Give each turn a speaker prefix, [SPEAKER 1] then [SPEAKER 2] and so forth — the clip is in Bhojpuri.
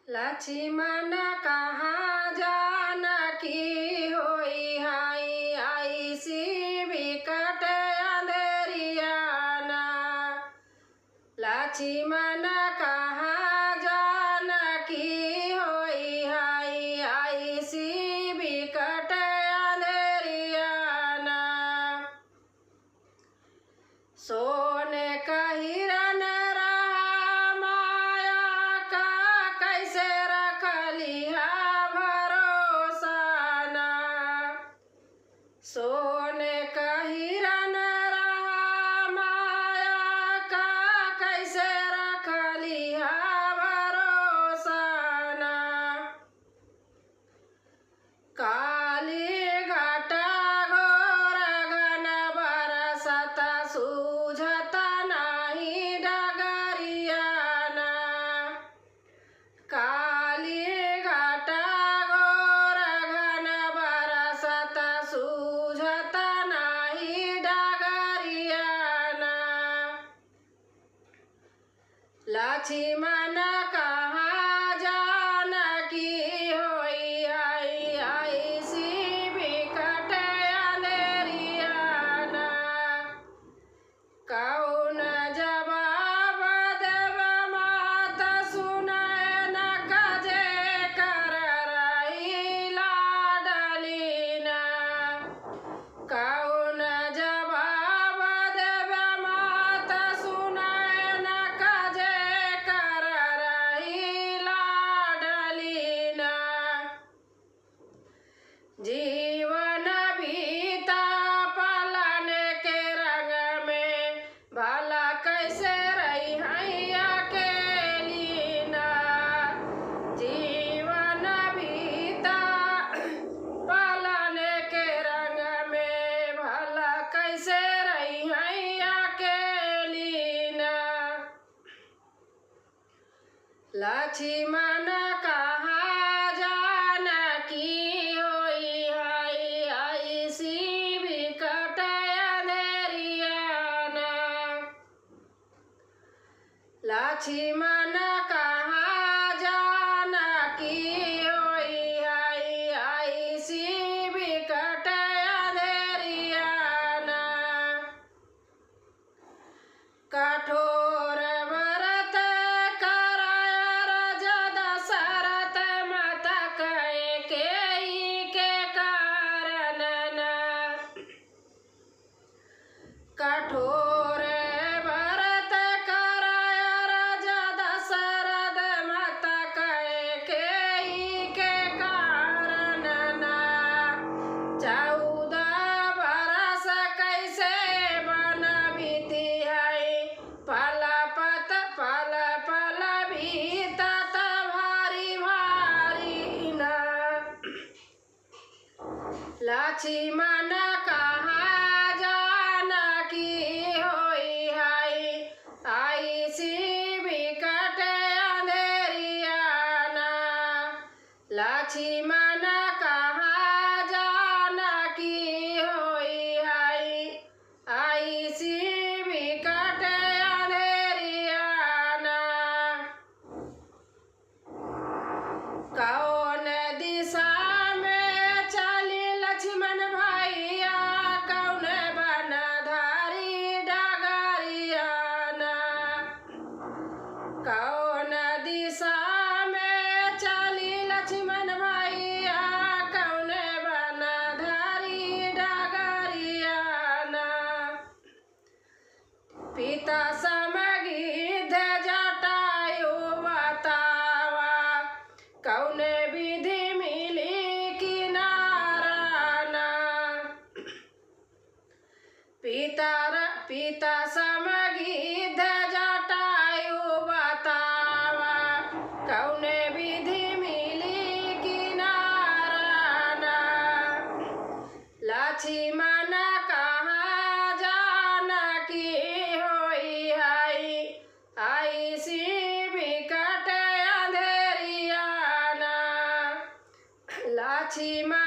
[SPEAKER 1] लक्ष्मण कहाँ जानकी होई हाई आई सी बिकट अंधेरियाना। लक्ष्मण कहाँ जानकी होई हाई आई सी बिकट अंधेरियाना। सोने का हिरन रहा माया का कैसे रख लिया भरोसा ना। सोने का हिरन रहा माया का कैसे रख लिया भरोसा ना। काली घटा घोर घन बरसत सूझत नाही डगरियाना। काली घटा घोर घन बरसत सूझत नाही डगरियाना। लक्ष्मण कहाँ जानकी होई आई आई सी बिकट अंधेरियाना। कौन जवाब देव मात सुनय न कजे कर रही लाडलीना। कौन जवाब देव मात सुनय न कजे कर रही लाडलीना। जीवन बीता पलन के रंग में भला कैसे रही हैया अकेली ना। जीवन बीता पलन के रंग में भला कैसे रही हैया अकेली ना। लक्ष्मण कहाँ जानकी होई हाई आई सी बिकट अंधेरियाना। लक्ष्मण कहाँ जानकी होई हाई आई सी बिकट अंधेरियाना। कठोर व्रत कराय राजा दशरथ मत कहे के कारण न। कठोर व्रत कराय राजा दशरथ मत कहे के कारण न। 14 बरस कैसे बन बीती है पल पल बीतत भारी भारी न। लक्ष्मण कहाँ जानकी होई हाई आई सी बिकट अंधेरियाना। लक्ष्मण कहाँ जानकी होई हाई आई सी बिकट अंधेरियाना। कौन दिशा में चली लक्ष्मण भैया कौन बनधारी डगरियाना। कौन दिशा में चली लक्ष्मण भैया कौन बनधारी डगरियाना। पिता समगिध जटायु बतावा कौन विधि मिली किनाराना। पिता समगिध जटायु बतावा कौन विधि मिली किनाराना। लक्ष्मण कहाँ जानकी होई हाई आई सी बिकट अंधेरियाना। लक्ष्मण